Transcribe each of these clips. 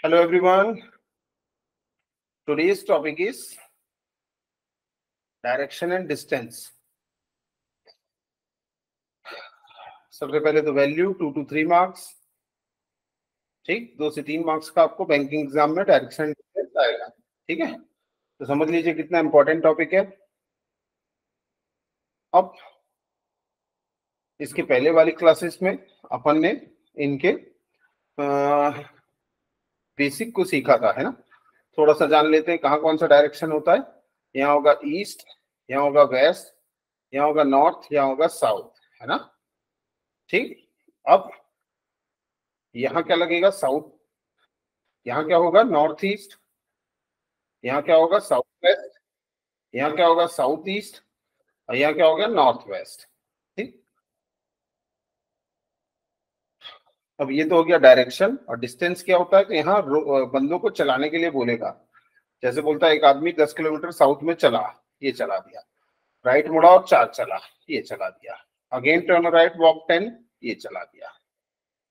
Hello everyone. Today's topic is direction and distance. सबसे पहले तो वैल्यू 2 to 3 मार्क्स, ठीक, 2 से 3 मार्क्स का आपको बैंकिंग एग्जाम में डायरेक्शन एंड डिस्टेंस आएगा। ठीक है, तो समझ लीजिए कितना इंपॉर्टेंट टॉपिक है। अब इसके पहले वाली क्लासेस में अपन ने इनके बेसिक को सीखा था, है ना। थोड़ा सा जान लेते हैं कहाँ कौन सा डायरेक्शन होता है। यहाँ होगा ईस्ट, यहाँ होगा वेस्ट, यहाँ होगा नॉर्थ, यहाँ होगा साउथ, है ना। ठीक, अब यहाँ क्या लगेगा, साउथ, यहाँ क्या होगा नॉर्थ ईस्ट, यहाँ क्या होगा साउथ वेस्ट, यहाँ क्या होगा साउथ ईस्ट, और यहाँ क्या होगा नॉर्थ वेस्ट। ठीक, अब ये तो हो गया डायरेक्शन। और डिस्टेंस क्या होता है, तो यहाँ बंदों को चलाने के लिए बोलेगा। जैसे बोलता है एक आदमी 10 किलोमीटर साउथ में चला, ये चला दिया, राइट मुड़ा और 4 चला, ये चला दिया, अगेन टर्न राइट वॉक 10, ये चला दिया।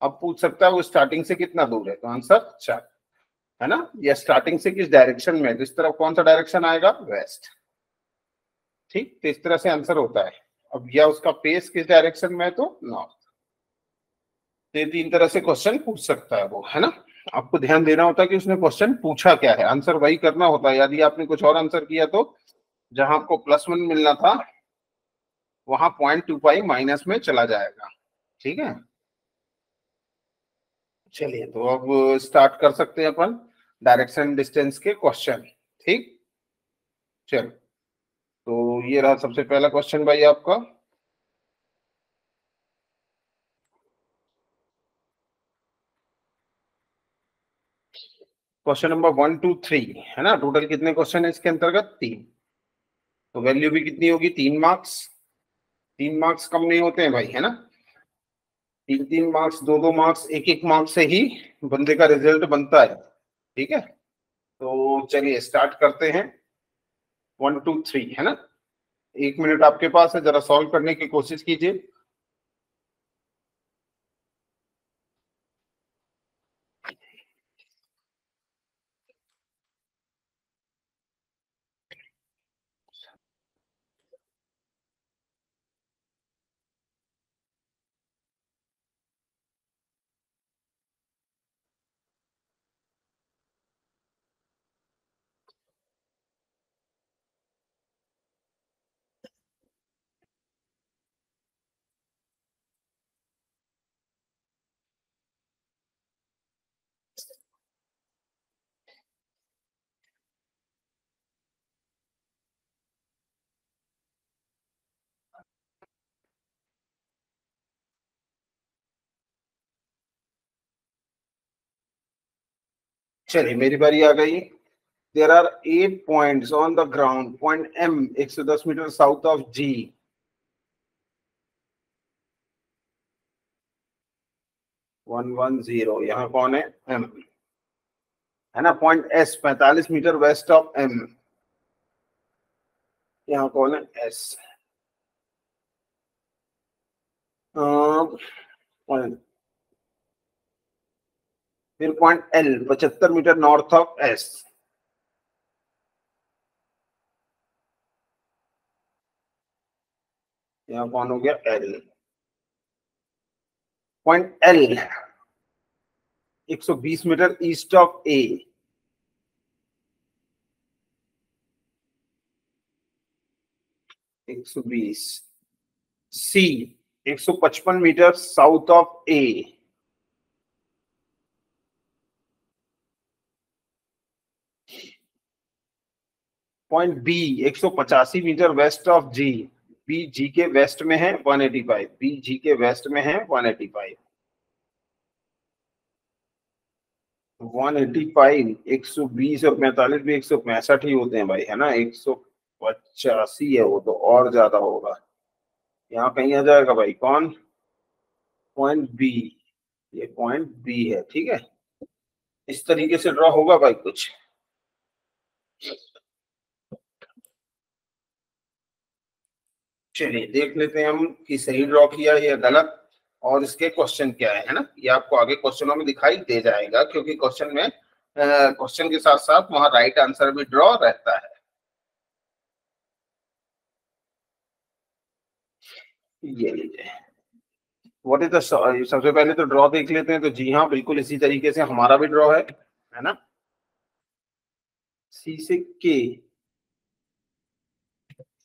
अब पूछ सकता है वो स्टार्टिंग से कितना दूर है, तो आंसर 4, है ना। या स्टार्टिंग से किस डायरेक्शन में, तो इस तरफ कौन सा डायरेक्शन आएगा, वेस्ट। ठीक, तो इस तरह से आंसर होता है। अब या उसका पेस किस डायरेक्शन में है, तो नॉर्थ। तो 3 तरह से क्वेश्चन पूछ सकता है वो, है ना। आपको ध्यान देना होता है कि उसने क्वेश्चन पूछा क्या है, आंसर वही करना होता है। यदि आपने कुछ और आंसर किया तो जहां आपको +1 मिलना था वहां 0.25 माइनस में चला जाएगा। ठीक है, चलिए तो अब स्टार्ट कर सकते हैं अपन डायरेक्शन डिस्टेंस के क्वेश्चन। ठीक, चलो तो ये रहा सबसे पहला क्वेश्चन भाई आपका। क्वेश्चन नंबर 1 2 3, है ना। टोटल कितने क्वेश्चन है इसके अंतर्गत, 3। तो वैल्यू भी कितनी होगी, 3 मार्क्स। 3 मार्क्स कम नहीं होते हैं भाई, है ना। 3 मार्क्स, 2 मार्क्स, 1 मार्क्स से ही बंदे का रिजल्ट बनता है। ठीक है, तो चलिए स्टार्ट करते हैं। 1 2 3, है ना। 1 मिनट आपके पास है, जरा सॉल्व करने की कोशिश कीजिए। चलिए मेरी बारी आ गई। There are 8 points on the ground. Point M 110 metre south of G. 110, यहाँ कौन है, M, है ना। Point S 45 metre west of M, यहाँ कौन है, S। फिर point L 75 metre north of S, यहाँ कौन हो गया, L। Point L 120 metre east of A, एक सौ 120। C 155 metre south of A, point B 185 metre west of G। B G के वेस्ट में है 185, B G के वेस्ट में है 185। 185, 120 और 45 भी 165 ही होते हैं भाई, है ना। 185 है वो, तो और ज्यादा होगा। यहाँ कहीं आ जाएगा भाई, कौन, पॉइंट बी। ये पॉइंट बी है, ठीक है। इस तरीके से ड्रॉ होगा भाई कुछ। चलिए देख लेते हैं हम कि सही ड्रॉ किया या गलत, और इसके क्वेश्चन क्या है ना। ये आपको आगे क्वेश्चनों में दिखाई दे जाएगा, क्योंकि क्वेश्चन में क्वेश्चन के साथ साथ वहां राइट आंसर भी ड्रॉ रहता है। ये लीजिए, व्हाट इज द, सबसे पहले तो ड्रॉ देख लेते हैं। तो जी हाँ, बिल्कुल इसी तरीके से हमारा भी ड्रॉ है ना। सी से के,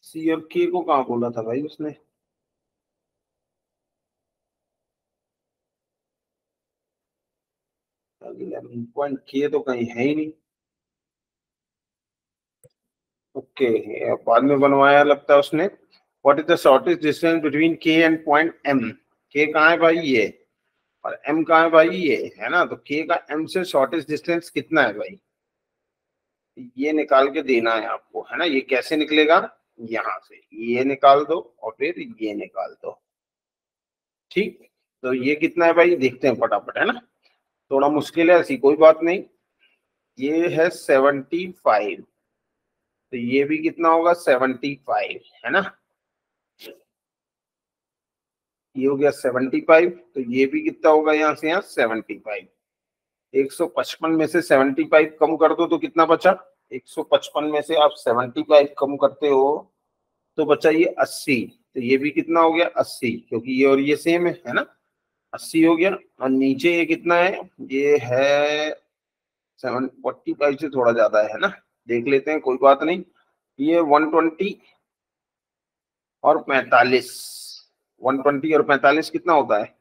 सी और के को कहाँ बोला था भाई उसने? पॉइंट के तो कहीं है ही नहीं। ओके, बाद में बनवाया लगता है उसने। What is the shortest distance between के एंड पॉइंट एम? के कहाँ है भाई? ये। और एम कहाँ है भाई? ये है ना। तो के का एम से शॉर्टेस्ट डिस्टेंस कितना है भाई? ये निकाल के देना है आपको, है ना। ये कैसे निकलेगा? यहाँ से ये निकाल दो और फिर ये निकाल दो। ठीक, तो ये कितना है भाई? देखते हैं फटाफट, है ना। थोड़ा मुश्किल है, ऐसी कोई बात नहीं। ये है 75। तो ये भी कितना होगा? 75, है ना। ये हो गया 75। तो ये भी कितना होगा? यहाँ से यहाँ 75। 155 में से 75 कम कर दो तो कितना बचा? 155 में से आप 75 कम करते हो तो बचा ये 80। तो ये भी कितना हो गया? 80, क्योंकि ये और ये सेम है ना। 80 हो गया। और नीचे ये कितना है? ये है 745 से थोड़ा ज्यादा है ना। देख लेते हैं, कोई बात नहीं। ये 120 और 45, 120 और 45 कितना होता है?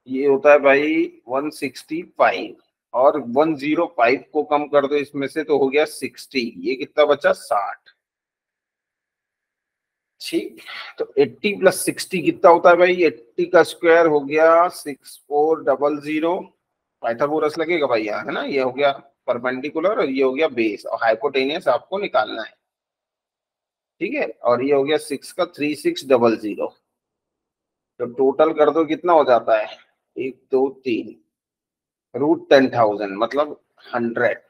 ये होता है भाई 165। और 105 को कम कर दो इसमें से तो हो गया 60। ये कितना बचा? 60। ठीक, तो 80 प्लस 60 कितना होता है भाई? 80 का स्क्वायर हो गया 6400। पाइथागोरस लगेगा भाई यहाँ, है ना। ये हो गया परपेंडिकुलर और ये हो गया बेस, और हाइपोटेनियस आपको निकालना है। ठीक है, और ये हो गया 6 का 3600। तो टोटल कर दो कितना हो जाता है? 1 2 3 √10,000 मतलब 100।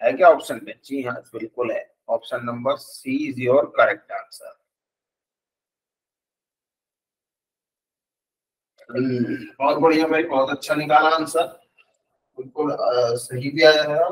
है क्या ऑप्शन में? जी हाँ, बिल्कुल है। Option number C is your correct answer. बहुत बढ़िया भाई, बहुत अच्छा निकाला आंसर। बिल्कुल सही भी आया है।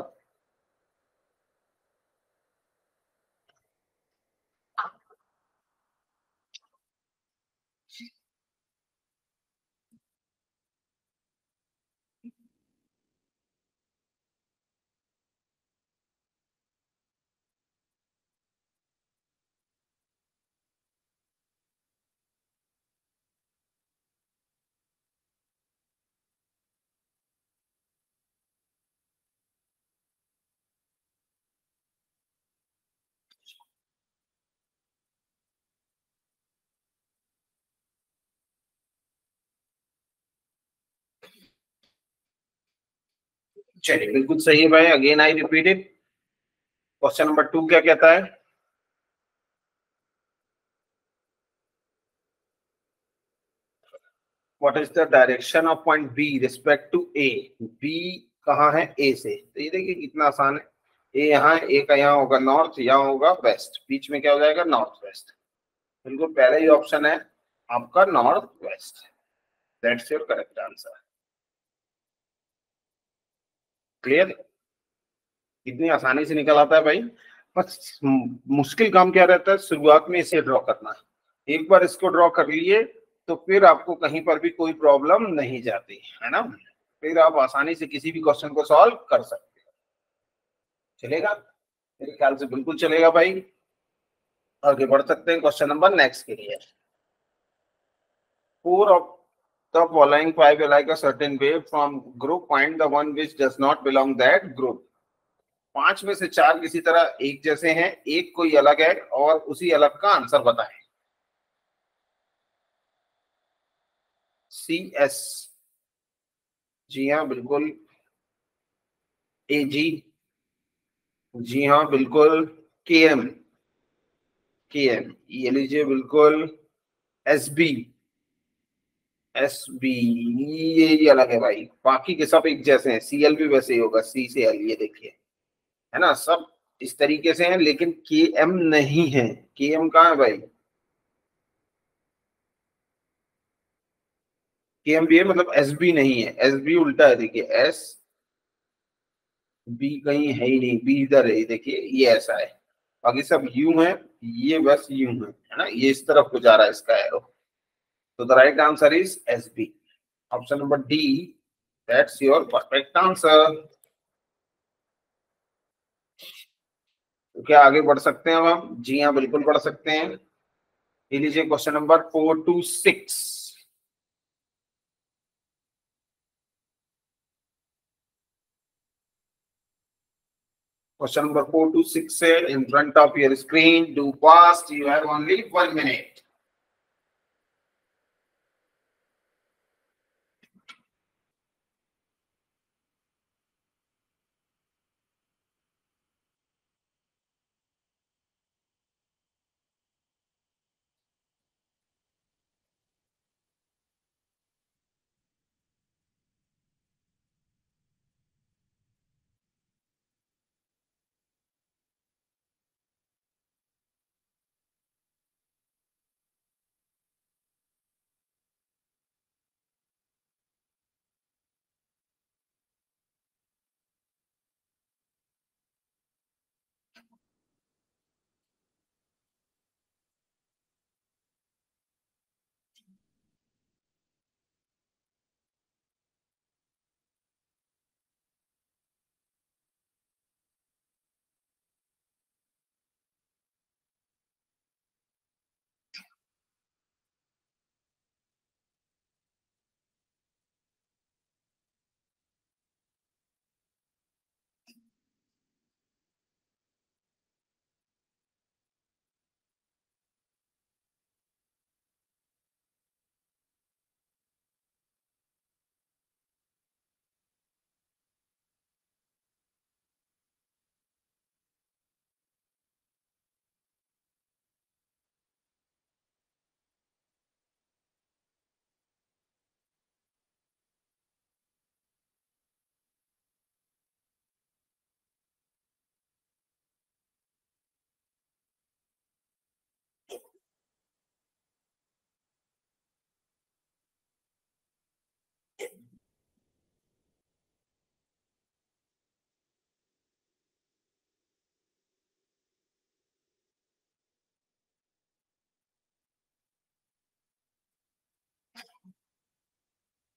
चलिए, बिल्कुल सही है भाई। Again I repeated. Question number 2 क्या कहता है? What is the direction of point B respect to A? B कहाँ है ए से? तो ये देखिए कितना आसान है। ए यहाँ है, ए का यहाँ होगा नॉर्थ, यहाँ होगा वेस्ट, बीच में क्या हो जाएगा? North west. बिल्कुल पहला ही ऑप्शन है आपका north west. That's your correct answer. Clear? इतनी आसानी से निकल आता है भाई। बस मुश्किल काम क्या रहता है? शुरुआत में इसे ड्रॉ करना। एक बार इसको ड्रॉ कर लिए तो फिर आपको कहीं पर भी कोई प्रॉब्लम नहीं जाती, है ना। फिर आप आसानी से किसी भी क्वेश्चन को सॉल्व कर सकते हैं। चलेगा? मेरे ख्याल से बिल्कुल चलेगा भाई। आगे बढ़ सकते हैं क्वेश्चन नंबर नेक्स्ट के लिए। Four of the following five are like a certain way from group, find the one which does not belong that group। पांच में से चार किसी तरह एक जैसे हैं, एक कोई अलग है, और उसी अलग का आंसर बताएं। सी एस, जी हाँ बिल्कुल। ए जी, जी हाँ बिल्कुल। के एम, के एम ये लीजिए बिल्कुल। एस बी, एस बी ये अलग है भाई, बाकी के सब एक जैसे हैं। सी एल भी वैसे ही होगा, सी से एल, ये देखिए, है ना। सब इस तरीके से हैं, लेकिन के एम नहीं है। के एम कहाँ है भाई? के एम भी है, मतलब एस बी नहीं है। एस बी उल्टा है, देखिए एस बी कहीं है ही नहीं, बी इधर है, देखिए ये ऐसा है, बाकी सब यू है, ये बस यू है ना, ये इस तरफ को जा रहा है इसका एरो। तो the right answer is S B, option number D, that's your perfect answer. तो क्या आगे बढ़ सकते हैं अब हम? जी हाँ, बिल्कुल बढ़ सकते हैं। ये लीजिए question number 4 to 6। Question number 4 to 6 है in front of your screen. Do fast. You have only 1 minute.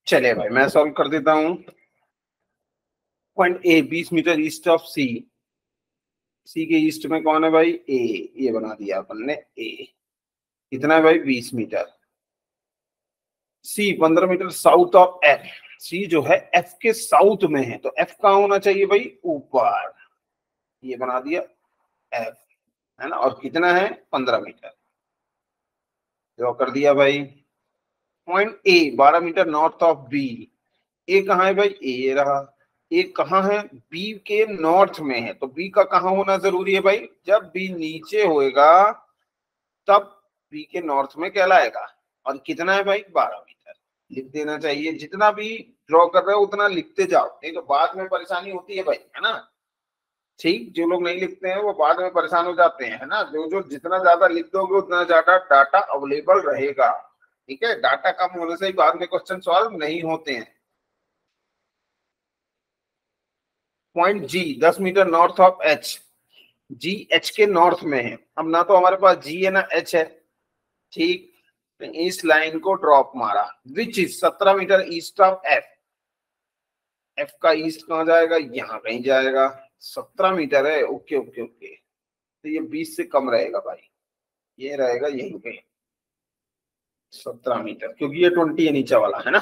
चलिए भाई मैं सॉल्व कर देता हूँ। Point A 20 metre east of C. C के ईस्ट में कौन है भाई? ए। ये बना दिया अपन ने ए। कितना है भाई? 20 metre. C 15 metre south of F. C जो है एफ के साउथ में है, तो एफ कहाँ होना चाहिए भाई? ऊपर। ये बना दिया एफ, है ना। और कितना है? 15 मीटर। ड्रॉ कर दिया भाई। Point A 12 metre north of B. A कहाँ है भाई? ए रहा। ए कहाँ है? बी के नॉर्थ में है, तो बी का कहाँ होना जरूरी है भाई? जब बी नीचे होएगा तब बी के नॉर्थ में कहलाएगा। और कितना है भाई? 12 मीटर। लिख देना चाहिए, जितना भी ड्रॉ कर रहे हो उतना लिखते जाओ, नहीं तो बाद में परेशानी होती है भाई, है ना। ठीक, जो लोग नहीं लिखते हैं वो बाद में परेशान हो जाते हैं, है ना। जो जो जितना ज्यादा लिख दोगे उतना ज्यादा डाटा अवेलेबल रहेगा। ठीक है, डाटा कम होने से ही बाद में क्वेश्चन सॉल्व नहीं होते हैं। Point G 10 metre north of H. G H के नॉर्थ में है। अब ना तो हमारे पास जी है ना एच है। ठीक, तो इस लाइन को ड्रॉप मारा, which is 17 metre east of F. F का ईस्ट कहाँ जाएगा? यहाँ कहीं जाएगा। 17 मीटर है, ओके ओके ओके। तो ये 20 से कम रहेगा भाई, ये रहेगा यहीं पे 17 मीटर, क्योंकि ये 20 है नीचे वाला, है ना।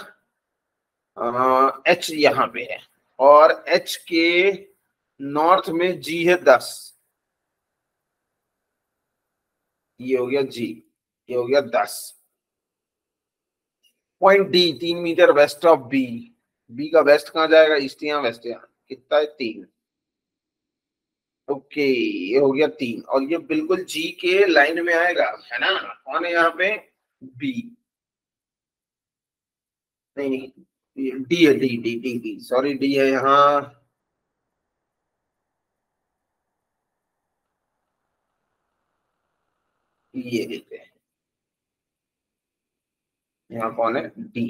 एच यहाँ पे है, और एच के नॉर्थ में जी है 10। ये हो गया जी, ये हो गया 10। Point D 3 metre west of B. B का वेस्ट कहाँ जाएगा? ईस्ट यहाँ, वेस्ट यहाँ। कितना है? 3। ओके, ये हो गया 3, और ये बिल्कुल जी के लाइन में आएगा, है ना। कौन है यहाँ पे? बी। नहीं नहीं, डी है, D D D D, sorry, D है यहाँ। ये देखते हैं, यहाँ कौन है? डी।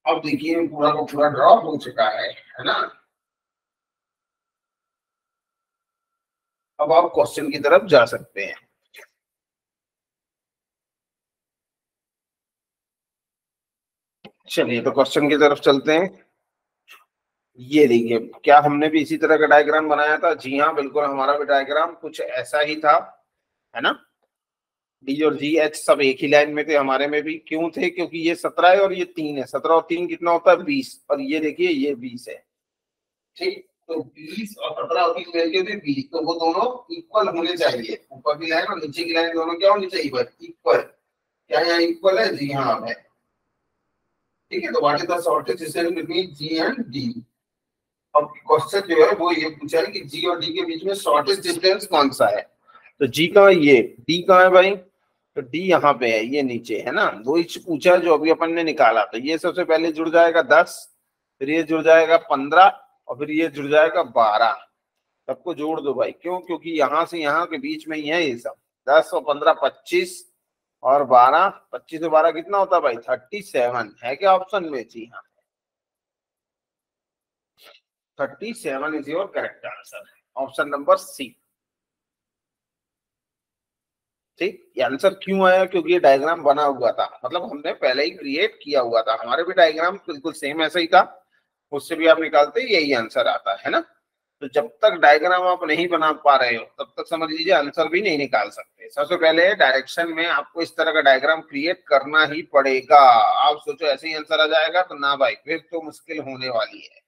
अब देखिए पूरा का पूरा ड्रॉप हो चुका है ना। अब आप क्वेश्चन की तरफ जा सकते हैं। चलिए तो क्वेश्चन की तरफ चलते हैं। ये देखिए, क्या हमने भी इसी तरह का डायग्राम बनाया था? जी हाँ, बिल्कुल, हमारा भी डायग्राम कुछ ऐसा ही था, है ना। डी और जी एच सब एक ही लाइन में थे, हमारे में भी क्यों थे? क्योंकि ये 17 है और ये 3 है, 17 और 3 कितना होता है? 20, और ये देखिए ये 20 है। ठीक, तो 20 और 17 और 3 मिलके थे 20, तो वो दोनों इक्वल होने चाहिए। ऊपर की लाइन और नीचे की लाइन दोनों क्या होनी चाहिए? इक्वल। क्या यहाँ इक्वल है? जी हाँ है। ठीक है, तो what is the shortest distance between ji and D? अब क्वेश्चन जो है वो ये पूछा है कि जी और डी के बीच में शॉर्टेस्ट डिस्टेंस कौन सा है। तो जी कहाँ है? ये। डी कहाँ है भाई? तो डी यहाँ पे है, ये नीचे है ना। वो ही पूछा जो अभी अपन ने निकाला। तो ये सबसे पहले जुड़ जाएगा 10, फिर ये जुड़ जाएगा 15, और फिर ये जुड़ जाएगा 12। सबको जोड़ दो भाई। क्यों? क्योंकि यहाँ से यहाँ के बीच में ही है ये सब। 10 और 15 25, और 12, 25 और 12 कितना होता है भाई? 37 है क्या ऑप्शन में? जी हाँ, 37 is your correct answer, option number C. ठीक, ये आंसर क्यों आया? क्योंकि ये डायग्राम बना हुआ था, मतलब हमने पहले ही क्रिएट किया हुआ था। हमारे भी डायग्राम बिल्कुल सेम ऐसा ही था, उससे भी आप निकालते यही आंसर आता है ना। तो जब तक डायग्राम आप नहीं बना पा रहे हो तब तक समझ लीजिए आंसर भी नहीं निकाल सकते। सबसे पहले डायरेक्शन में आपको इस तरह का डायग्राम क्रिएट करना ही पड़ेगा। आप सोचो ऐसे ही आंसर आ जाएगा, तो ना भाई, फिर तो मुश्किल होने वाली है।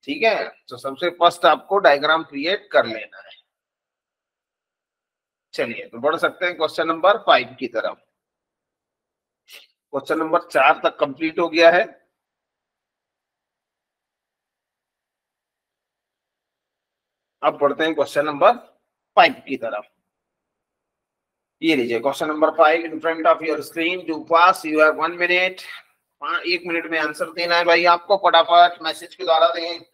ठीक है, तो सबसे फर्स्ट आपको डायग्राम क्रिएट कर लेना है। चलिए तो बढ़ सकते हैं क्वेश्चन नंबर 5 की तरफ। क्वेश्चन नंबर 4 तक कंप्लीट हो गया है। अब बढ़ते हैं क्वेश्चन नंबर 5 की तरफ। ये लीजिए question number 5 in front of your screen. To pass you have 1 minute. 1 minute में आंसर देना है भाई आपको, फटाफट मैसेज के द्वारा दें।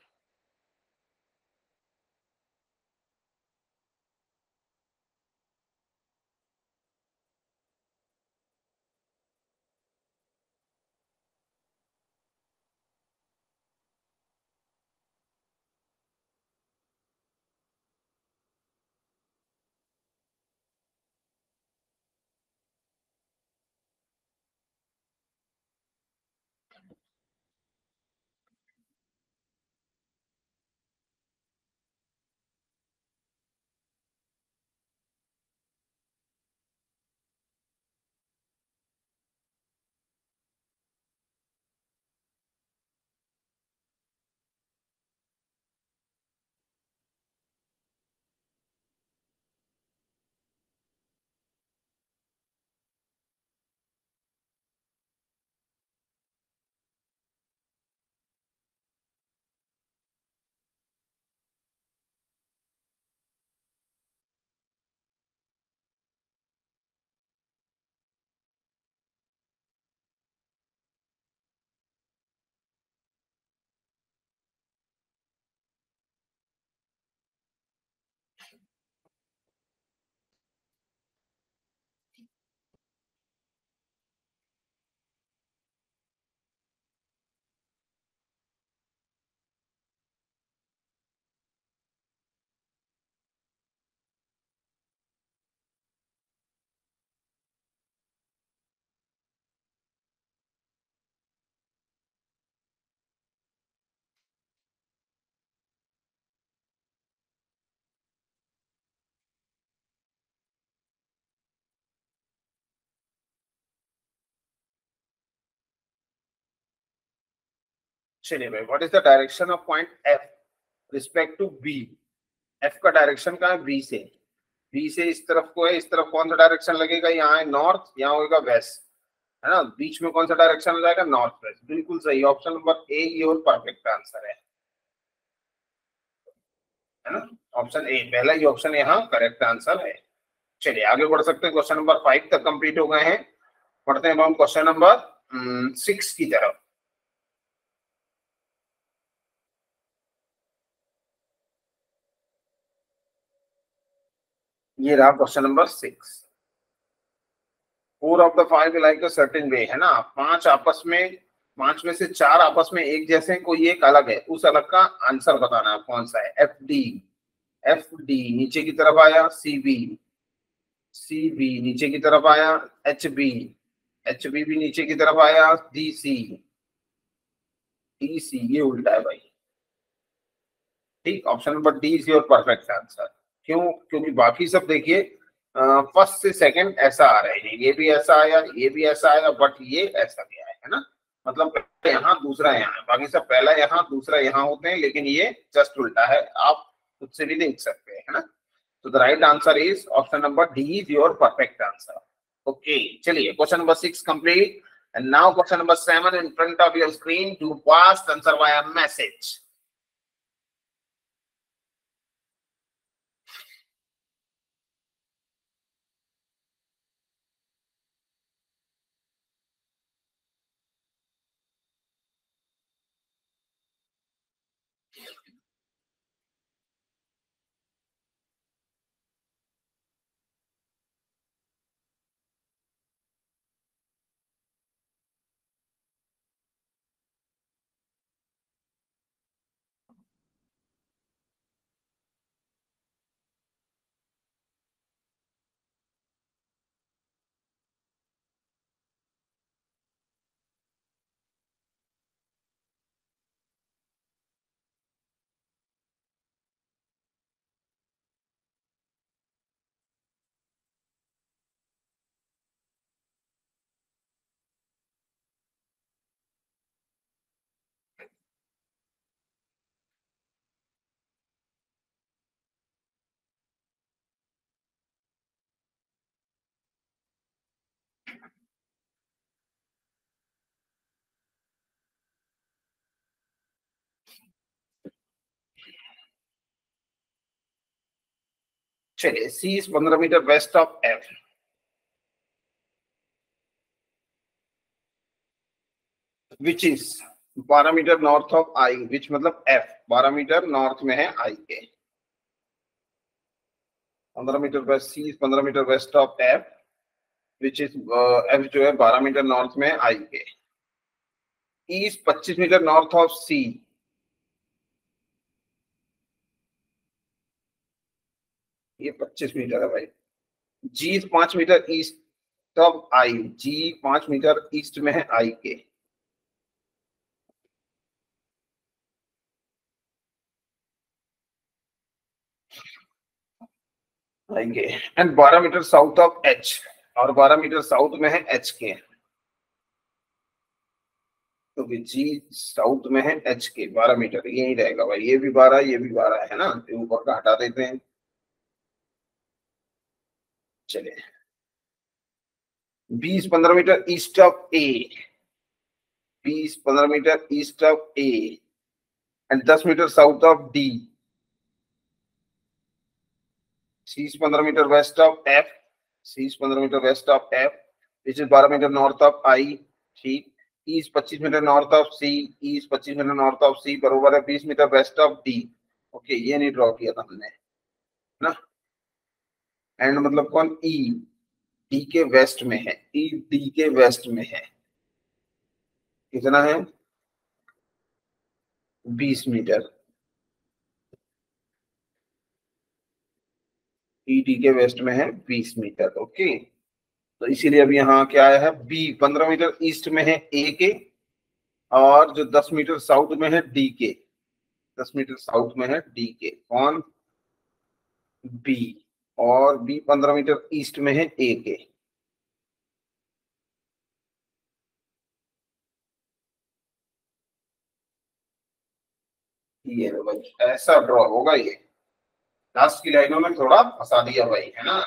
चलिए भाई, what is the direction of point F respect to B? F का डायरेक्शन कहाँ है? बी से। बी से इस तरफ को है, इस तरफ कौन सा डायरेक्शन लगेगा? यहाँ है नॉर्थ, यहाँ होगा वेस्ट, है ना। बीच में कौन सा डायरेक्शन हो जाएगा? North west. बिल्कुल सही, option number A your perfect answer है ना। ऑप्शन ए, पहला ही ऑप्शन यहाँ करेक्ट आंसर है। चलिए आगे बढ़ सकते हैं, क्वेश्चन नंबर 5 तक कंप्लीट हो गए हैं। पढ़ते हैं हम क्वेश्चन नंबर 6 की तरफ। ये रहा question number 6। Four of the five like a certain way, है ना। पांच आपस में, पांच में से चार आपस में एक जैसे, कोई एक अलग है, उस अलग का आंसर बताना है कौन सा है? F D. एफ डी नीचे की तरफ आया, सी बी, सी बी नीचे की तरफ आया, एच बी, एच बी भी नीचे की तरफ आया, डी सी, डी सी, ये उल्टा है भाई। ठीक, option number D is your perfect answer. क्यों? क्योंकि बाकी सब देखिए फर्स्ट से सेकंड ऐसा आ रहे हैं, ये भी ऐसा आया, ये भी ऐसा आया, बट ये ऐसा भी आया है ना, मतलब यहाँ दूसरा यहाँ है, बाकी सब पहला यहाँ दूसरा यहाँ होते हैं, लेकिन ये जस्ट उल्टा है, आप खुद से भी देख सकते हैं, है ना। तो the right answer is option number D is your perfect answer. Okay, चलिए question number 6 complete and now question number 7 in front of your screen to pass answer via message. चलिए, C is 15 metre west of F, which is 12 metre north of I, which मतलब F 12 metre north में है I के, 15 metre west, C is 15 metre west of F, which is F जो है 12 metre north में है I के, E is 25 metre north of C, ये 25 मीटर है भाई, G is 5 metre east of I, G 5 metre east में है आई के, आएंगे and 12 metre south of H, और 12 मीटर साउथ में है एच के, तो जी साउथ में है एच के 12 मीटर, यही रहेगा भाई, ये भी 12 ये भी 12 है ना, तो ऊपर का हटा देते हैं। चलिए, 20-15 metre east of A, 20-15 metre east of A and 10 metre south of D, C 15 metre west of F, C 15 metre west of F, which is 12 metre north of I, ठीक, east 25 metre north of C, east 25 metre north of C बराबर है 20 metre west of D. Okay, ये नहीं draw किया था हमने ना, and मतलब कौन, ई डी के वेस्ट में है, ई डी के वेस्ट में है, कितना है 20 मीटर, ई डी के वेस्ट में है 20 मीटर। ओके, तो इसीलिए अब यहाँ क्या आया है, बी 15 मीटर ईस्ट में है ए के, और जो 10 मीटर साउथ में है डी के, 10 मीटर साउथ में है डी के, कौन, बी, और बी 15 मीटर ईस्ट में है ए के। ये लो भाई, ऐसा ड्रॉ होगा ये, लास्ट की लाइनों में थोड़ा फंसा दिया भाई, है ना,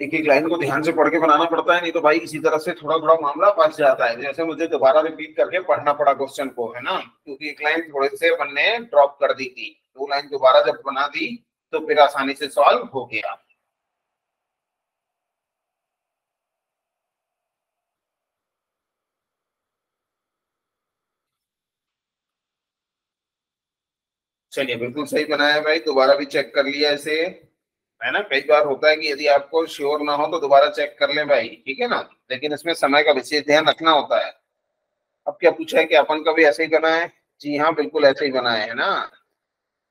एक एक लाइन को ध्यान से पढ़ के बनाना पड़ता है, नहीं तो भाई इसी तरह से थोड़ा थोड़ा मामला फंस जाता है, जैसे मुझे दोबारा रिपीट करके पढ़ना पड़ा क्वेश्चन को, है ना, क्योंकि एक लाइन थोड़े से बनने ड्रॉप कर दी थी, दो लाइन दोबारा जब बना दी तो फिर आसानी से सॉल्व हो गया। चलिए, बिल्कुल सही बनाया भाई, दोबारा भी चेक कर लिया इसे, है ना, कई बार होता है कि यदि आपको श्योर ना हो तो दोबारा चेक कर लें भाई, ठीक है ना, लेकिन इसमें समय का विशेष ध्यान रखना होता है। अब क्या पूछा है कि अपन का भी ऐसे ही बना है, जी हाँ बिल्कुल ऐसे ही बना है ना,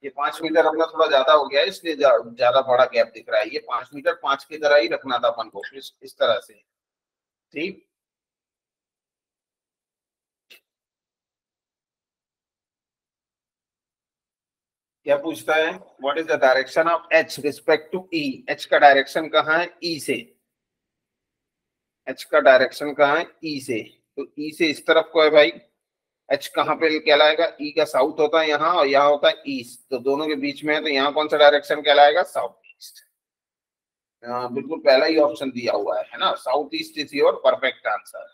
ये 5 मीटर अपना थोड़ा ज्यादा हो गया है, इसलिए ज्यादा बड़ा गैप दिख रहा है। ये 5 मीटर 5 की तरह ही रखना था अपन को, इस तरह से। ठीक, क्या पूछता है, what is the direction of H respect to E. H का डायरेक्शन कहाँ है, ई से। एच का डायरेक्शन कहाँ है, ई से। तो ई से इस तरफ को है भाई। एच कहाँ पे कहलाएगा, ई का साउथ होता है यहाँ, और यहाँ होता है ईस्ट, तो दोनों के बीच में है, तो यहाँ कौन सा डायरेक्शन कहलाएगा, साउथ ईस्ट। बिल्कुल पहला ही ऑप्शन दिया हुआ है ना, south east is your perfect answer.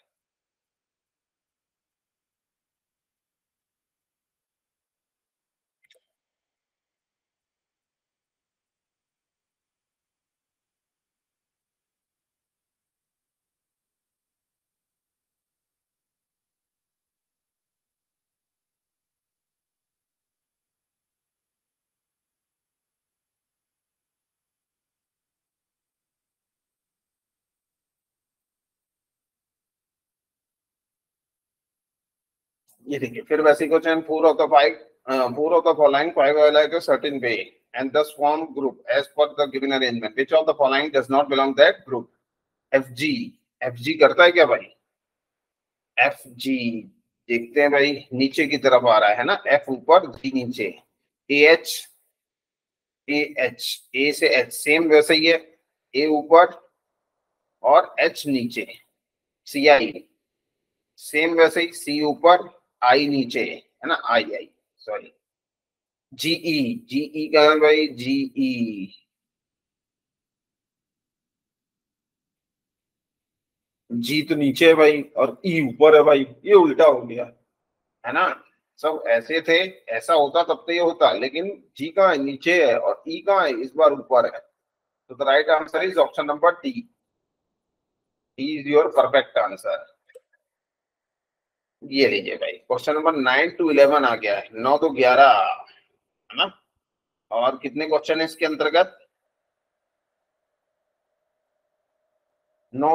ये देखिए, फिर वैसे question, four of the following five are like a certain way and thus form group as per the given arrangement, which of the following does not belong that group। F G, F G करता है क्या भाई, F G. देखते हैं भाई, नीचे की तरफ आ रहा है ना, एफ ऊपर जी नीचे, ए एच, ए एच, ए से एच सेम वैसे ही है, ए ऊपर और एच नीचे, सी आई सेम वैसे ही, सी ऊपर आई नीचे है ना, आई आई, सॉरी, जीई, जीई का है भाई, जीई। जी तो नीचे है भाई और ई ऊपर है भाई, ये उल्टा हो गया है ना। सब ऐसे थे, ऐसा होता तब तो ये होता, लेकिन जी कहाँ है, नीचे है, और ई कहाँ है, इस बार ऊपर है। तो the right answer is option number D. D is your perfect answer. ये लीजिए भाई, क्वेश्चन नंबर 9 to 11 आ गया है, 9 to 11 है ना। और कितने क्वेश्चन है इसके अंतर्गत, 9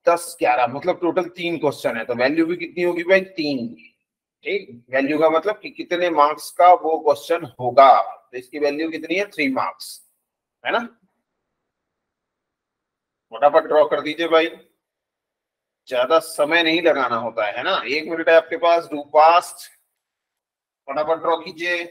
10 11, मतलब टोटल 3 क्वेश्चन है, तो वैल्यू भी कितनी होगी भाई, 3। ठीक, वैल्यू का मतलब कि कितने मार्क्स का वो क्वेश्चन होगा, तो इसकी वैल्यू कितनी है, 3 मार्क्स है ना। फटाफट ड्रॉ कर दीजिए भाई, ज्यादा समय नहीं लगाना होता है ना, 1 मिनट है आपके पास, डू फास्ट, फटाफट ड्रॉ कीजिए।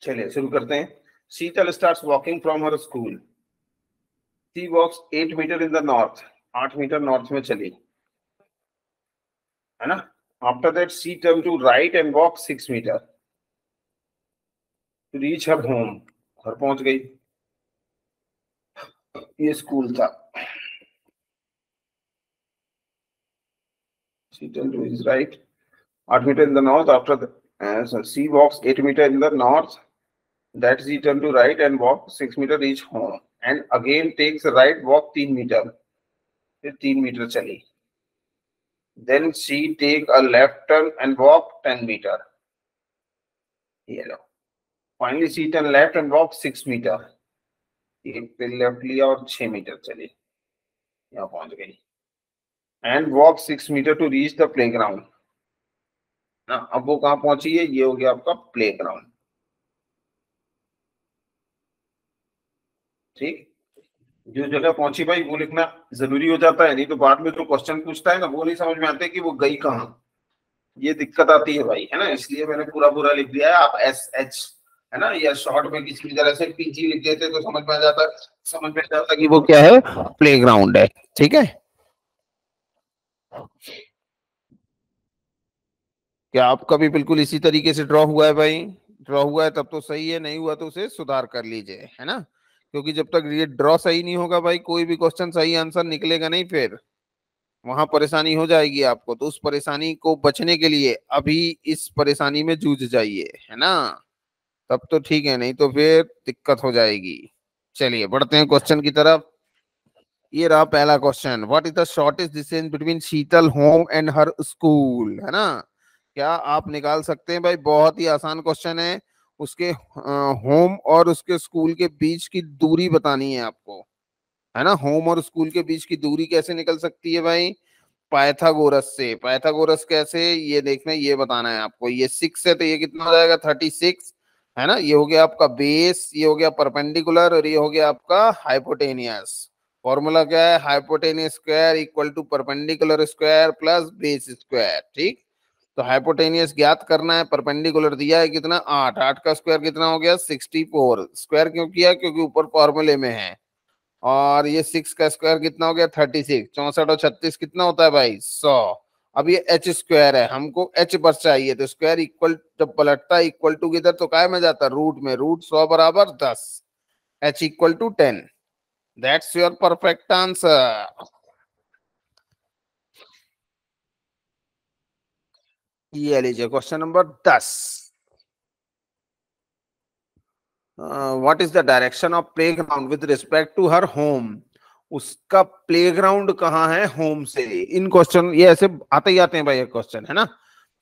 चलिए शुरू करते हैं। Sheetal starts walking from her school. She walks 8 metre in the north, 8 metre north में चली है ना। After that she turn to right and walk 6 metre to reach her home. घर पहुंच गई, ये स्कूल था। She turn to his right, 8 metre in the north, after so she walks 8 meter in the north, that she turn to right and walk 6 meter reach home and again takes a right walk 3 metre, फिर 3 metre चली। then she take a left turn and walk 10 metre, ये लो। finally she turn left and walk 6 metre, एक फिर left लिया और 6 metre चली, यहाँ पहुंच गई। and walk 6 metre to reach the playground ना। अब वो कहाँ पहुंची है, ये हो गया आपका प्ले ग्राउंड। ठीक, जो जगह पहुंची भाई वो लिखना जरूरी हो जाता है, नहीं तो बाद में जो क्वेश्चन पूछता है ना वो नहीं समझ में आते कि वो गई कहाँ। ये दिक्कत आती है भाई, है ना, इसलिए मैंने पूरा पूरा लिख दिया है। आप एस एच, है ना, या शॉर्ट में किसी भी तरह से पीजी लिख देते तो समझ में जाता कि वो क्या है, प्लेग्राउंड है। ठीक है, क्या आपका भी बिल्कुल इसी तरीके से ड्रॉ हुआ है भाई? ड्रॉ हुआ है तब तो सही है, नहीं हुआ तो उसे सुधार कर लीजिए, है ना, क्योंकि जब तक ये ड्रॉ सही नहीं होगा भाई कोई भी क्वेश्चन सही आंसर निकलेगा नहीं, फिर वहां परेशानी हो जाएगी आपको। तो उस परेशानी को बचने के लिए अभी इस परेशानी में जूझ जाइए, है ना, तब तो ठीक है, नहीं तो फिर दिक्कत हो जाएगी। चलिए बढ़ते हैं क्वेश्चन की तरफ। ये रहा पहला question, what is the shortest distance between Sheetal home and her school, है ना। क्या आप निकाल सकते हैं भाई? बहुत ही आसान क्वेश्चन है। उसके होम और उसके स्कूल के बीच की दूरी बतानी है आपको, है ना। होम और स्कूल के बीच की दूरी कैसे निकल सकती है भाई? पाइथागोरस से। पाइथागोरस कैसे, ये देखना है, ये बताना है आपको। ये 6 है तो ये कितना हो जाएगा? 36, है ना। ये हो गया आपका बेस, ये हो गया परपेंडिकुलर, और ये हो गया आपका हाइपोटेनियस। फॉर्मूला क्या है? Hypotenuse square equal to perpendicular square plus base square. ठीक, तो हाइपोटेनियस ज्ञात करना है, परपेंडिकुलर दिया है कितना? 8, 8 का स्क्वायर कितना हो गया? 64। स्क्वायर क्यों किया? क्योंकि ऊपर फॉर्मूले में है। और ये 6 का स्क्वायर कितना हो गया? 36। 64 और 36 कितना होता है भाई? 100। अब ये एच स्क्वायर है, हमको एच बस चाहिए, तो स्क्वायर इक्वल जब पलटता है इक्वल टू किधर, तो काय में जाता है? रूट में। रूट 100 बराबर 10, H equal to 10। That's your perfect answer. ये लीजिए question number 10। What is the direction of playground with respect to her home? उसका प्लेग्राउंड कहाँ है होम से? इन क्वेश्चन ये ऐसे आते ही आते हैं भाई, ये क्वेश्चन, है ना।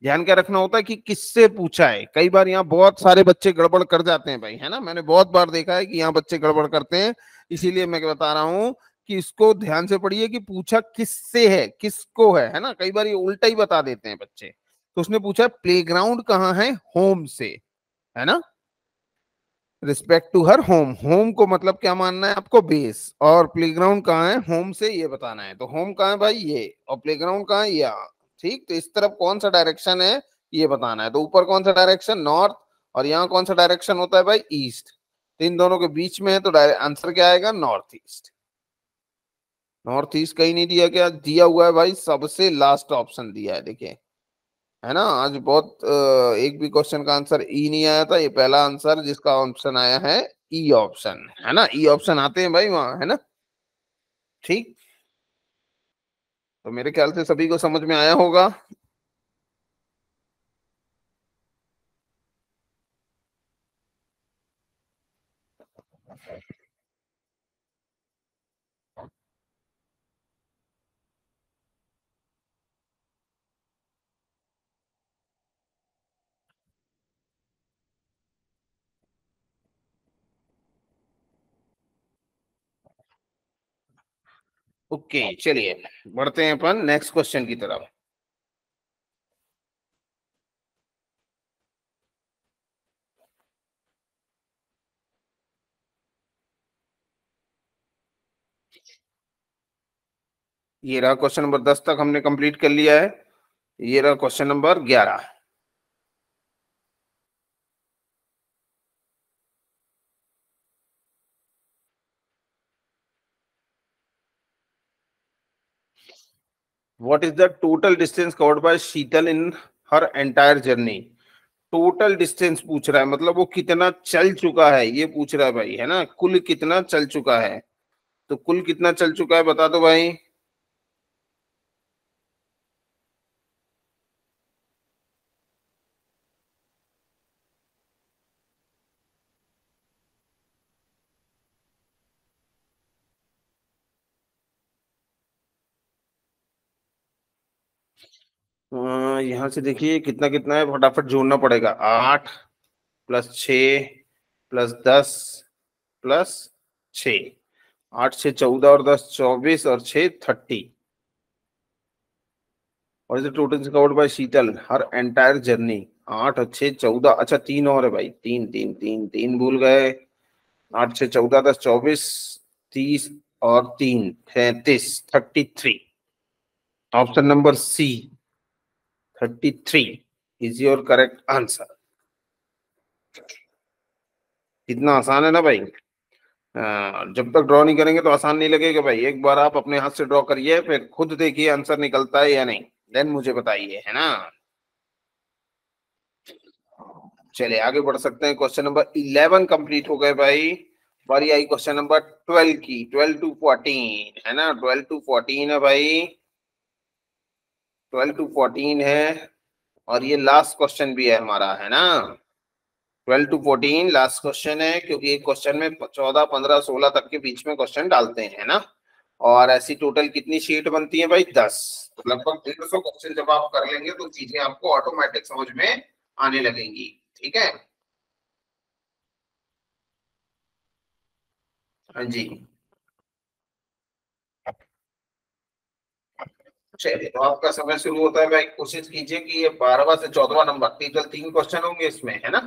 ध्यान क्या रखना होता है कि किससे पूछा है। कई बार यहाँ बहुत सारे बच्चे गड़बड़ कर जाते हैं भाई, है ना। मैंने बहुत बार देखा है कि यहाँ बच्चे गड़बड़ करते हैं, इसीलिए मैं बता रहा हूँ कि इसको ध्यान से पढ़िए कि पूछा किससे है, किसको है ना। कई बार ये उल्टा ही बता देते हैं बच्चे। तो उसने पूछा प्लेग्राउंड कहाँ है होम से, है ना। Respect to her home, home को मतलब क्या मानना है आपको? बेस। और प्लेग्राउंड कहाँ है होम से, ये बताना है। तो होम कहाँ है भाई? ये। और प्लेग्राउंड कहाँ है? यहाँ। ठीक, तो इस तरफ कौन सा डायरेक्शन है ये बताना है। तो ऊपर कौन सा डायरेक्शन? नॉर्थ। और यहाँ कौन सा डायरेक्शन होता है भाई? ईस्ट। तो इन दोनों के बीच में है, तो आंसर क्या आएगा? North east. नॉर्थ ईस्ट कहीं नहीं दिया, क्या दिया हुआ है भाई? सबसे लास्ट ऑप्शन दिया है, देखिए, है ना। आज बहुत एक भी क्वेश्चन का आंसर ई नहीं आया था, ये पहला आंसर जिसका ऑप्शन आया है ई ऑप्शन, है ना। ई ऑप्शन आते हैं भाई वहां, है ना। ठीक, तो मेरे ख्याल से सभी को समझ में आया होगा। ओके, चलिए बढ़ते हैं अपन नेक्स्ट क्वेश्चन की तरफ। ये रहा क्वेश्चन नंबर 10 तक हमने कंप्लीट कर लिया है। ये रहा question number 11। What is the total distance covered by Sheetal in her entire journey? Total distance पूछ रहा है, मतलब वो कितना चल चुका है ये पूछ रहा है भाई, है ना। कुल कितना चल चुका है, तो कुल कितना चल चुका है बता दो भाई। यहाँ से देखिए कितना कितना है, फटाफट जोड़ना पड़ेगा। 8 प्लस 6 प्लस 10 प्लस 6। 8 से 14 और 10 24 और 6 30। और is total covered by Sheetal her entire journey? 8 और 6 14, अच्छा 3 और है भाई, 3 3 3 3 भूल गए। 8 से 14 10 24 30 और 3 33, 33। Option number C 33 is your correct answer. इतना आसान है ना भाई। जब तक ड्रॉ नहीं करेंगे तो आसान नहीं लगेगा भाई। एक बार आप अपने हाथ से ड्रॉ करिए, फिर खुद देखिए आंसर निकलता है या नहीं, देन मुझे बताइए, है ना। चलिए आगे बढ़ सकते हैं। क्वेश्चन नंबर 11 कंप्लीट हो गए भाई। बारी आई क्वेश्चन नंबर 12 की। 12 टू 14 है ना, 12 टू 14 है भाई, 12 टू 14 है। और ये लास्ट क्वेश्चन भी है हमारा, है ना। 12 टू 14 लास्ट क्वेश्चन है, क्योंकि एक क्वेश्चन में 14 15 16 तक के बीच में क्वेश्चन डालते हैं ना। और ऐसी टोटल कितनी शीट बनती है भाई? 10। तो लगभग 150 क्वेश्चन जब आप कर लेंगे तो चीजें आपको ऑटोमेटिक समझ में आने लगेंगी। ठीक है, हाँ जी। चलिए तो आपका समय शुरू होता है भाई। कोशिश कीजिए कि ये 12वां से 14वां नंबर, टोटल 3 क्वेश्चन होंगे इसमें, है ना।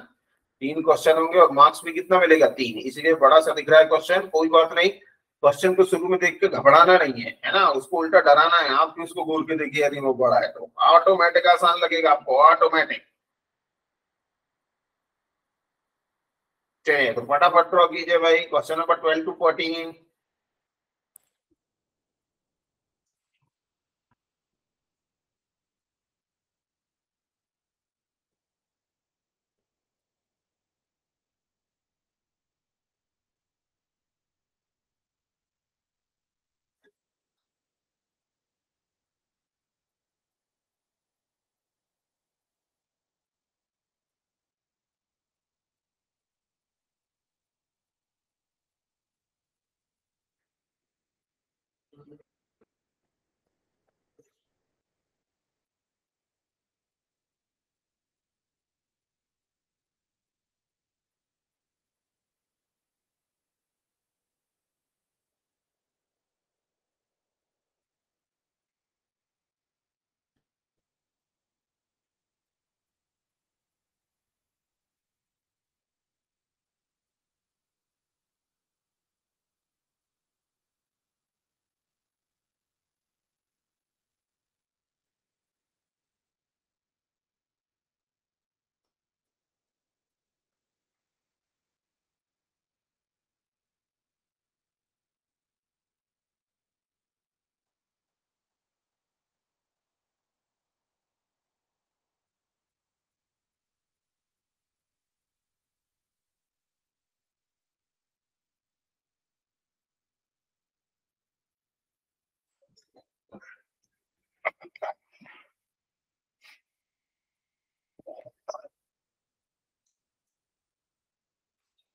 3 क्वेश्चन होंगे और मार्क्स भी कितना मिलेगा? 3। इसलिए बड़ा सा दिख रहा है क्वेश्चन, कोई बात नहीं। क्वेश्चन को शुरू में देख के घबराना नहीं है ना, उसको उल्टा डराना है। आप भी उसको बोल के देखिए यदि वो बड़ा है तो ऑटोमेटिक आसान लगेगा आपको, ऑटोमेटिक। चलिए तो फटाफट ड्रॉ कीजिए भाई, क्वेश्चन नंबर 12 टू 14।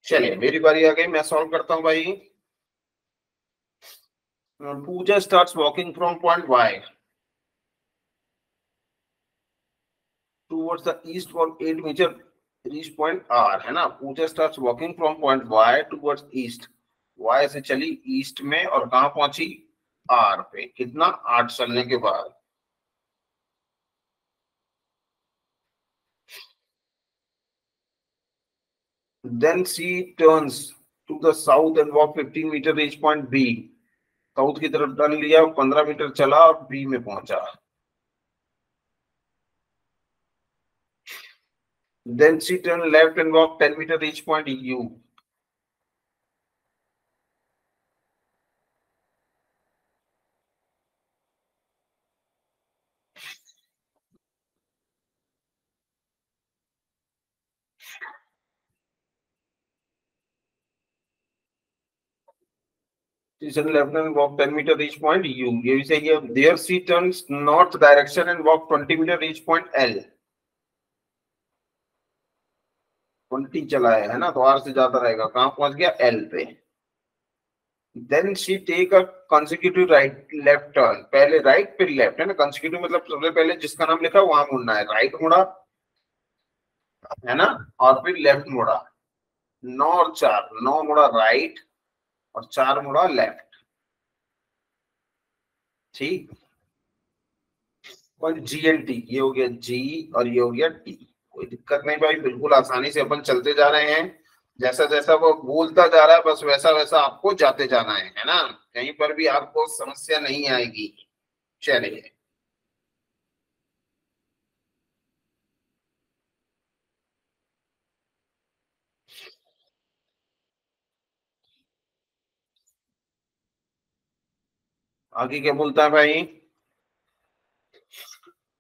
चलिए मेरी बारी आ गई, मैं सॉल्व करता हूँ भाई। Pooja starts walking from point Y towards the east for 8 meter, reach point R, है ना। पूजा starts walking from point Y towards east, Y से चली ईस्ट में और कहाँ पहुंची? R पे। कितना? 8 चलने के बाद। Then she turns to the south and walk 15 meter, reach point B। South की तरफ टर्न लिया, 15 मीटर चला और बी में पहुंचा। Then she turned left and walked 10 meter, reach point U। She turned left and walked 10 meter, reach point U। ये भी सही है। There she turns north direction and walked 20 meter, reach point L। 20 चला है ना, तो आर से ज्यादा रहेगा। कहाँ पहुंच गया? एल पे। Then she take a consecutive right left turn, पहले राइट फिर लेफ्ट, है ना। कंसेक्यूटिव मतलब सबसे पहले जिसका नाम लिखा है वहां मुड़ना है। राइट मुड़ा, है ना, और फिर लेफ्ट मुड़ा। 9 और 4, 9 मुड़ा राइट और 4 मुड़ा लेफ्ट। ठीक। और जी एंड टी, ये हो गया जी और ये हो गया टी। कोई दिक्कत नहीं भाई, बिल्कुल आसानी से अपन चलते जा रहे हैं। जैसा जैसा वो बोलता जा रहा है बस वैसा वैसा आपको जाते जाना है ना, कहीं पर भी आपको समस्या नहीं आएगी। चलिए, आगे क्या बोलता है भाई?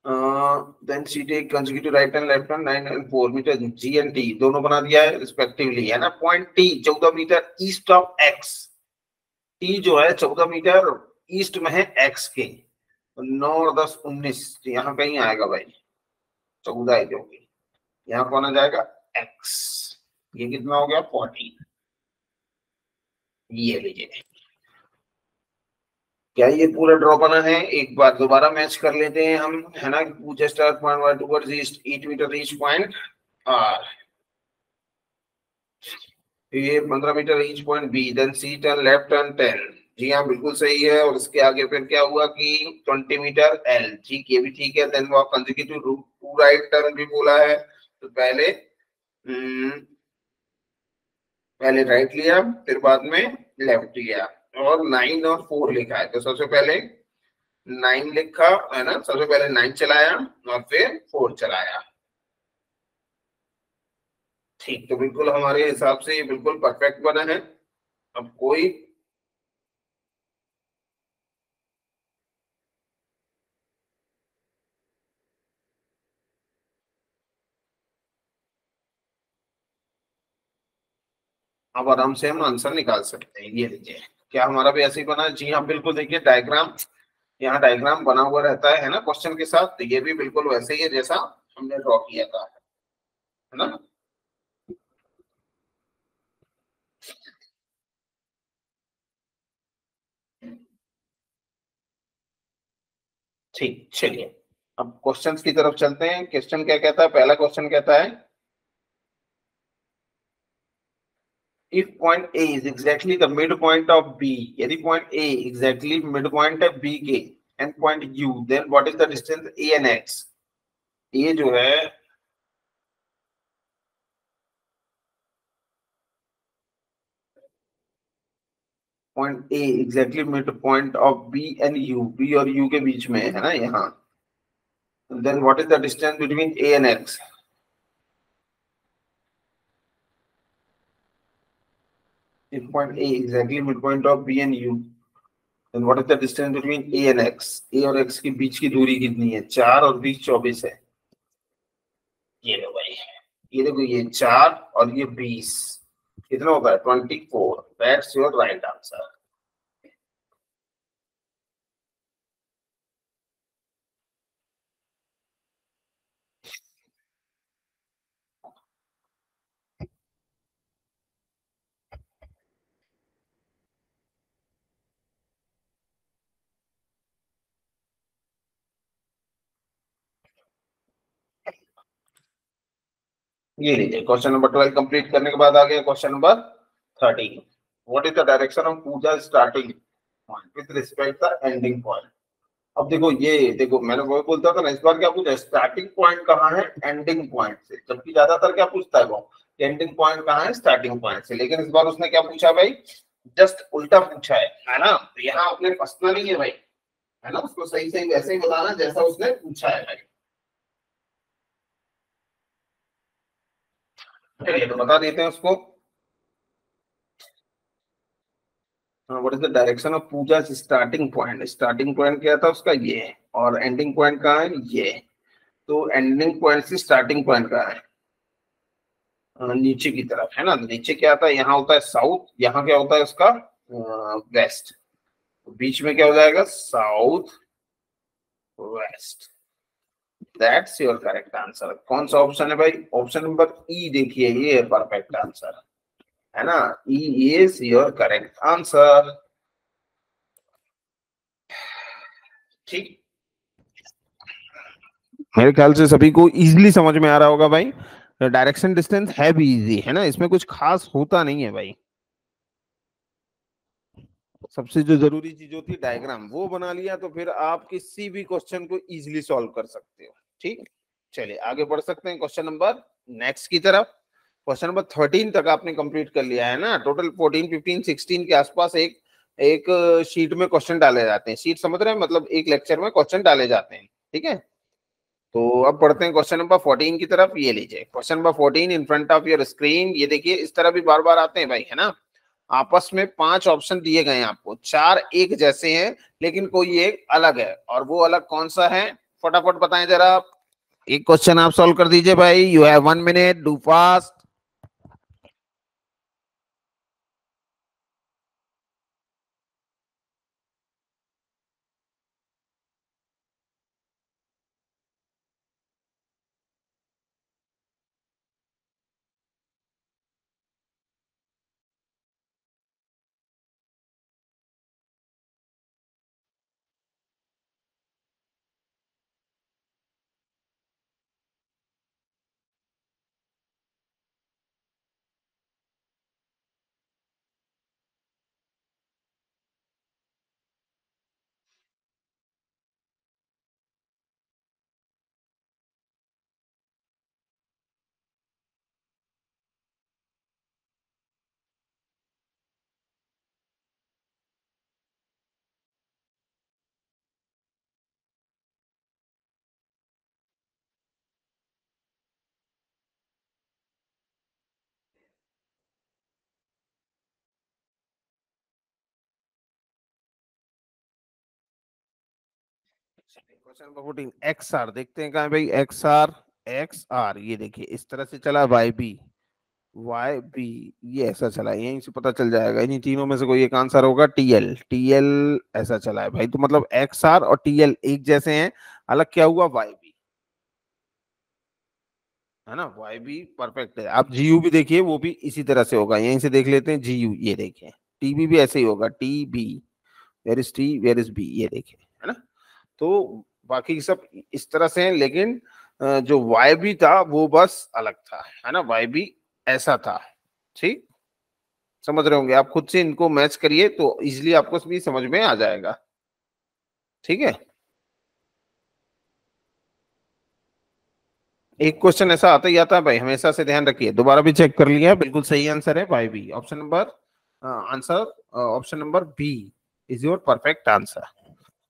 Then she take consecutive right and left hand 9 and 4 metre G and T दोनों बना दिया है रिस्पेक्टिवली, है ना। Point T 14 metre east of X, T जो है 14 मीटर ईस्ट में है एक्स के। 9 और 10 19, यहाँ कहीं आएगा भाई, 14 है जो कि यहाँ कौन आ जाएगा? एक्स। ये कितना हो गया? 40। ये लीजिए, क्या ये पूरा ड्रॉ बना है? एक बार दोबारा मैच कर लेते हैं हम, है ना। पूछे start point Y towards east 8 metre each point R, ये 15 metre each point B, then she turn left turn 10। जी हाँ बिल्कुल सही है। और इसके आगे फिर क्या हुआ कि 20 मीटर एल, ठीक, ये भी ठीक है। देन वो consecutive route to right turn भी बोला है, तो पहले राइट लिया, फिर बाद में लेफ्ट लिया। और 9 और 4 लिखा है, तो सबसे पहले 9 लिखा, है ना। सबसे पहले 9 चलाया और फिर 4 चलाया। ठीक, तो बिल्कुल हमारे हिसाब से ये बिल्कुल परफेक्ट बना है। अब कोई, अब आराम से हम आंसर निकाल सकते हैं। ये लीजिए, क्या हमारा भी ऐसे ही बना? जी हाँ बिल्कुल, देखिए डायग्राम, यहाँ डायग्राम बना हुआ रहता है ना क्वेश्चन के साथ, तो ये भी बिल्कुल वैसे ही है जैसा हमने ड्रॉ किया था, है ना। ठीक, चलिए अब क्वेश्चंस की तरफ चलते हैं। क्वेश्चन क्या कहता है? पहला क्वेश्चन कहता है, if point A is exactly the midpoint of B, यदि point A exactly midpoint है B के and point U, then what is the distance A and X? A जो है point A exactly mid point of B and U, B और U के बीच में है ना यहाँ। Then what is the distance between A and X? If point A exactly mid point of B and U, then what is the distance between A and X? A और X के बीच की दूरी कितनी है? 4 और 20 24 है। ये लो भाई, ये देखो, ये 4 और ये 20 कितना होता है? 24। That's your right answer. ये लीजिए, क्वेश्चन नंबर 12 कंप्लीट करने के बाद आ गया question number 13। What is the direction of Puja starting point with respect the ending point? अब देखो, ये देखो, मैंने वो बोलता था ना, इस बार क्या पूछा? स्टार्टिंग पॉइंट कहाँ है एंडिंग पॉइंट से, जबकि ज्यादातर क्या पूछता है वो, एंडिंग पॉइंट कहाँ है स्टार्टिंग पॉइंट से। लेकिन इस बार उसने क्या पूछा भाई? जस्ट उल्टा पूछा है ना। तो यहाँ अपने फंसना नहीं है भाई, है ना। उसको सही सही वैसे ही बताना जैसा उसने पूछा है भाई। चलिए तो बता देते हैं उसको। What is the direction of Puja starting point? Starting point क्या था उसका? ये। और एंडिंग पॉइंट कहाँ है? ये। तो एंडिंग पॉइंट से स्टार्टिंग पॉइंट कहाँ है? नीचे की तरफ, है ना। नीचे क्या आता है? यहाँ होता है साउथ, यहाँ क्या होता है उसका? वेस्ट। बीच में क्या हो जाएगा? South west. That's your correct answer. कौन सा ऑप्शन है भाई? ऑप्शन नंबर ई, देखिए ये है परफेक्ट आंसर, है ना। E is your correct answer. ठीक, मेरे ख्याल से सभी को इजीली समझ में आ रहा होगा भाई। डायरेक्शन डिस्टेंस है भी इजी, है ना, इसमें कुछ खास होता नहीं है भाई। सबसे जो जरूरी चीज होती है डायग्राम, वो बना लिया तो फिर आप किसी भी क्वेश्चन को इजीली सॉल्व कर सकते हो। ठीक, चलिए आगे बढ़ सकते हैं क्वेश्चन नंबर नेक्स्ट की तरफ। क्वेश्चन नंबर 13 तक आपने कंप्लीट कर लिया है ना। टोटल 14, 15, 16 के आसपास एक एक शीट में क्वेश्चन डाले जाते हैं। शीट समझ रहे हैं, मतलब एक लेक्चर में क्वेश्चन डाले जाते हैं, ठीक है। तो अब पढ़ते हैं क्वेश्चन नंबर 14 की तरफ। ये लीजिए question number 14 in front of your screen. ये देखिए इस तरह भी बार बार आते हैं भाई, है ना। आपस में 5 ऑप्शन दिए गए हैं आपको, 4 एक जैसे हैं लेकिन कोई एक अलग है, और वो अलग कौन सा है फटाफट बताएं जरा आप। एक क्वेश्चन आप सॉल्व कर दीजिए भाई, you have 1 minute, do fast. Question number 14 X R, देखते हैं कहाँ है भाई एक्स आर। एक्स आर ये देखिए इस तरह से चला, वाई बी, वाई बी, ये ऐसा चला। यहीं से पता चल जाएगा, इन्हीं तीनों में से कोई एक आंसर होगा। टीएल, टीएल ऐसा चला है भाई। तो मतलब एक्स आर और टीएल एक जैसे हैं, अलग क्या हुआ वाई बी, है ना। वाई बी परफेक्ट है। आप जीयू भी देखिए, वो भी इसी तरह से होगा। यहीं से देख लेते हैं जीयू, ये देखिए टीबी भी ऐसे ही होगा, T B, where is T, where is B, ये देखिए, है ना। तो बाकी सब इस तरह से हैं, लेकिन जो वाई बी था वो बस अलग था, है ना। वाई बी ऐसा था, ठीक। समझ रहे होंगे आप, खुद से इनको मैच करिए तो इजिली आपको भी समझ में आ जाएगा, ठीक है। एक क्वेश्चन ऐसा आता ही आता है भाई, हमेशा से ध्यान रखिए। दोबारा भी चेक कर लिया, बिल्कुल सही आंसर है भाई B, option number answer option number B is your perfect answer,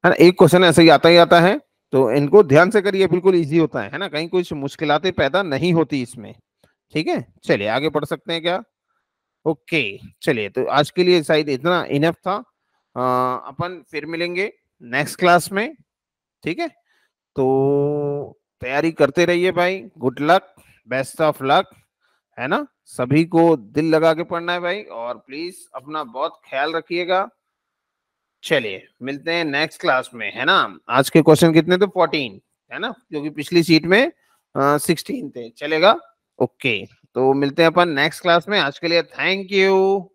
है ना। एक क्वेश्चन ऐसा ही आता है, तो इनको ध्यान से करिए, बिल्कुल इजी होता है ना। कहीं कुछ मुश्किलातें पैदा नहीं होती इसमें, ठीक है। चलिए आगे बढ़ सकते हैं क्या। ओके, चलिए तो आज के लिए शायद इतना इनफ था। अपन फिर मिलेंगे नेक्स्ट क्लास में, ठीक है। तो तैयारी करते रहिए भाई, good luck, best of luck, है ना। सभी को दिल लगा के पढ़ना है भाई, और प्लीज अपना बहुत ख्याल रखिएगा। चलिए मिलते हैं नेक्स्ट क्लास में, है ना। आज के क्वेश्चन कितने थे 14, है ना, क्योंकि पिछली सीट में 16 थे, चलेगा। ओके, तो मिलते हैं अपन नेक्स्ट क्लास में। आज के लिए थैंक यू।